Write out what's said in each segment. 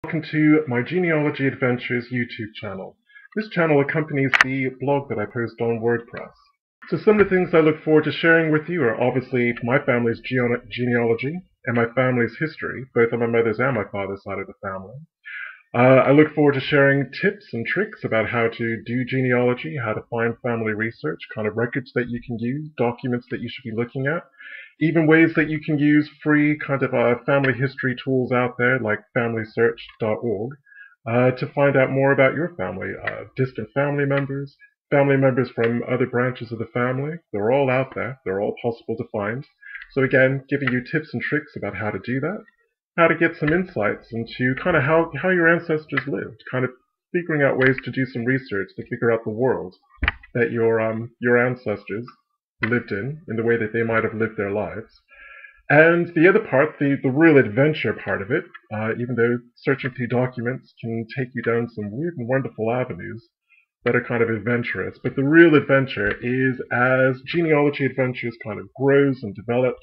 Welcome to my Genealogy Adventures YouTube channel. This channel accompanies the blog that I post on WordPress. So some of the things I look forward to sharing with you are obviously my family's genealogy and my family's history, both on my mother's and my father's side of the family. I look forward to sharing tips and tricks about how to do genealogy, how to find family research, kind of records that you can use, documents that you should be looking at, even ways that you can use free kind of family history tools out there like familysearch.org to find out more about your family, distant family members from other branches of the family. They're all out there. They're all possible to find. So again, giving you tips and tricks about how to do that, how to get some insights into kind of how your ancestors lived, kind of figuring out ways to do some research to figure out the world that your ancestors lived in the way that they might have lived their lives. And the other part, the real adventure part of it, even though searching through documents can take you down some weird and wonderful avenues that are kind of adventurous, but the real adventure is as Genealogy Adventures kind of grows and develops,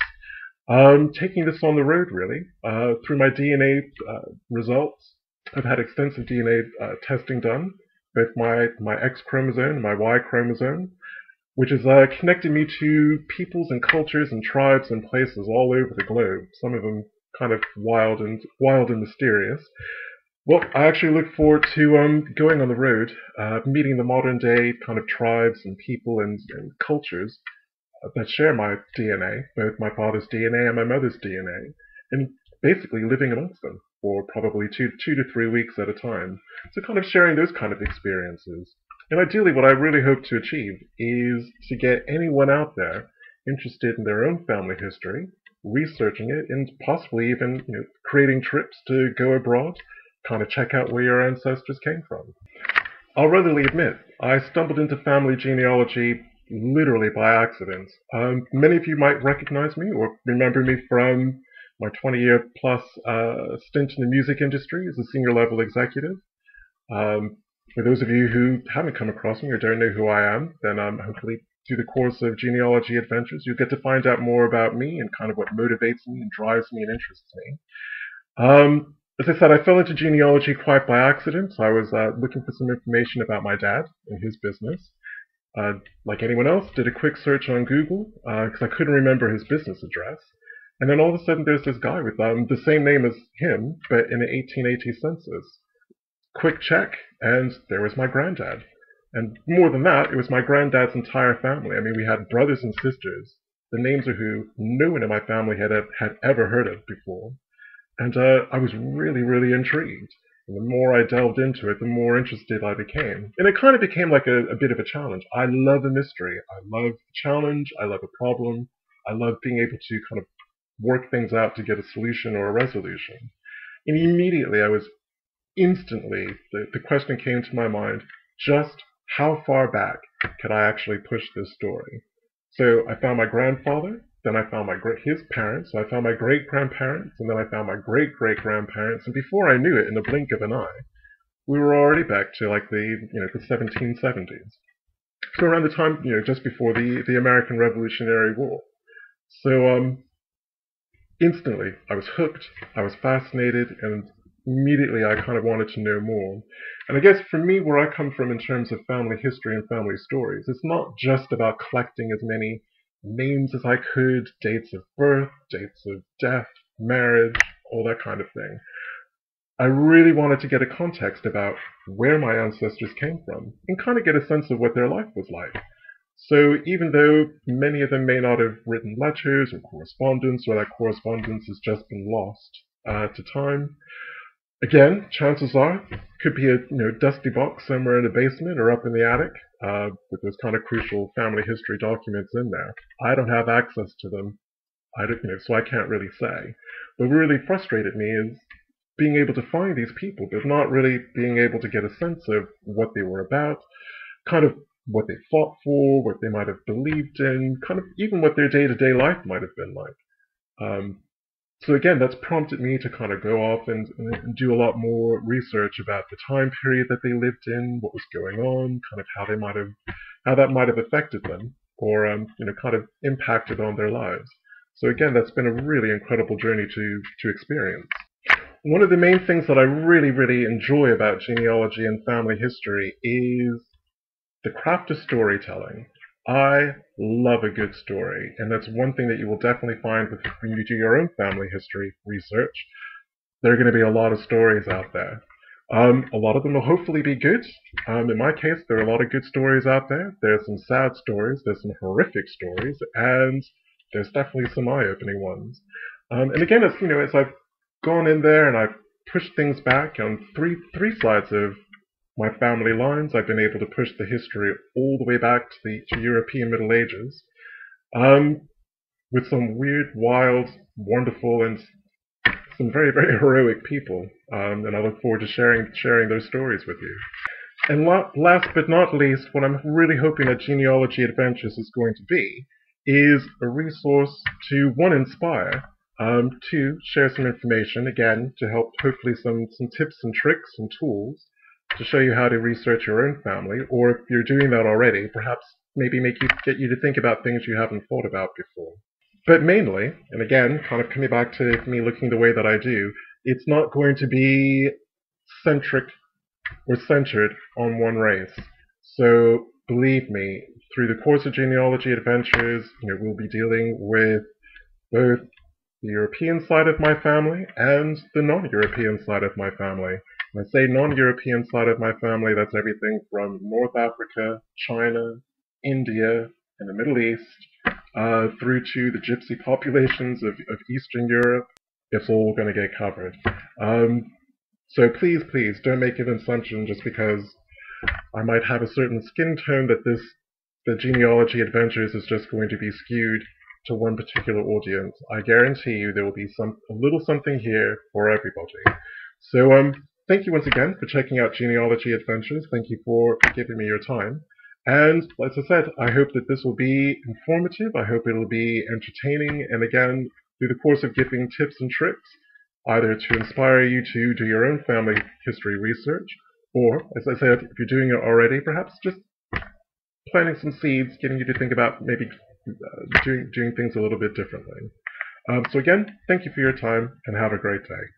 taking this on the road, really, through my DNA results. I've had extensive DNA testing done, both my X chromosome and my Y chromosome, which has connected me to peoples and cultures and tribes and places all over the globe, some of them kind of wild and mysterious. Well, I actually look forward to going on the road, meeting the modern day kind of tribes and people and cultures that share my DNA, both my father's DNA and my mother's DNA, and basically living amongst them for probably two to 3 weeks at a time. So kind of sharing those kind of experiences. And ideally what I really hope to achieve is to get anyone out there interested in their own family history, researching it, and possibly even creating trips to go abroad, kind of check out where your ancestors came from. I'll readily admit, I stumbled into family genealogy literally by accident. Many of you might recognize me or remember me from my 20-year plus stint in the music industry as a senior level executive. For those of you who haven't come across me or don't know who I am, then hopefully through the course of Genealogy Adventures, you'll get to find out more about me and kind of what motivates me and drives me and interests me. As I said, I fell into genealogy quite by accident. I was looking for some information about my dad and his business. Like anyone else, did a quick search on Google because I couldn't remember his business address. And then all of a sudden there's this guy with the same name as him, but in the 1880 census. Quick check, and there was my granddad. And more than that, it was my granddad's entire family. I mean, we had brothers and sisters, the names of who no one in my family had ever heard of before. And I was really, really intrigued. And the more I delved into it, the more interested I became. And it kind of became like a bit of a challenge. I love a mystery. I love a challenge. I love a problem. I love being able to kind of work things out to get a solution or a resolution. And immediately instantly, the question came to my mind, just how far back could I actually push this story? So I found my grandfather, then I found his parents, so I found my great-grandparents, and then I found my great-great-grandparents, and before I knew it, in the blink of an eye, we were already back to like the 1770s. So around the time, just before the American Revolutionary War. So instantly, I was hooked, I was fascinated, and immediately I kind of wanted to know more. And I guess for me, where I come from in terms of family history and family stories, it's not just about collecting as many names as I could, dates of birth, dates of death, marriage, all that kind of thing. I really wanted to get a context about where my ancestors came from and kind of get a sense of what their life was like. So even though many of them may not have written letters or correspondence, or that correspondence has just been lost to time, again, chances are, could be a dusty box somewhere in the basement or up in the attic with those kind of crucial family history documents in there. I don't have access to them, so I can't really say. What really frustrated me is being able to find these people, but not really being able to get a sense of what they were about, kind of what they fought for, what they might have believed in, kind of even what their day-to-day life might have been like. So again, that's prompted me to kind of go off and do a lot more research about the time period that they lived in, what was going on, kind of how that might have affected them, or kind of impacted on their lives. So again, that's been a really incredible journey to experience. one of the main things that I really, really enjoy about genealogy and family history is the craft of storytelling. I love a good story, and that's one thing that you will definitely find when you do your own family history research. There are going to be a lot of stories out there. A lot of them will hopefully be good. In my case, there are a lot of good stories out there. There's some sad stories, there's some horrific stories, and there's definitely some eye-opening ones. And again, as I've gone in there and I've pushed things back on three sides of my family lines, I've been able to push the history all the way back to the European Middle Ages, with some weird, wild, wonderful, and some very, very heroic people, and I look forward to sharing those stories with you. And last but not least, what I'm really hoping that Genealogy Adventures is going to be is a resource to, one, inspire, two, share some information, again, to help hopefully some tips and tricks and tools to show you how to research your own family, or if you're doing that already, perhaps maybe get you to think about things you haven't thought about before. But mainly, and again, kind of coming back to me looking the way that I do, it's not going to be centric or centered on one race. So believe me, through the course of Genealogy Adventures, we'll be dealing with both the European side of my family and the non-European side of my family. When I say non-European side of my family, that's everything from North Africa, China, India, and the Middle East, through to the gypsy populations of Eastern Europe. It's all going to get covered. So please, please, don't make an assumption just because I might have a certain skin tone that the Genealogy Adventures is just going to be skewed to one particular audience. I guarantee you there will be a little something here for everybody. So thank you once again for checking out Genealogy Adventures. Thank you for giving me your time. And as I said, I hope that this will be informative. I hope it'll be entertaining. And again, through the course of giving tips and tricks, either to inspire you to do your own family history research, or, as I said, if you're doing it already, perhaps just planting some seeds, getting you to think about maybe doing things a little bit differently. So again, thank you for your time, and have a great day.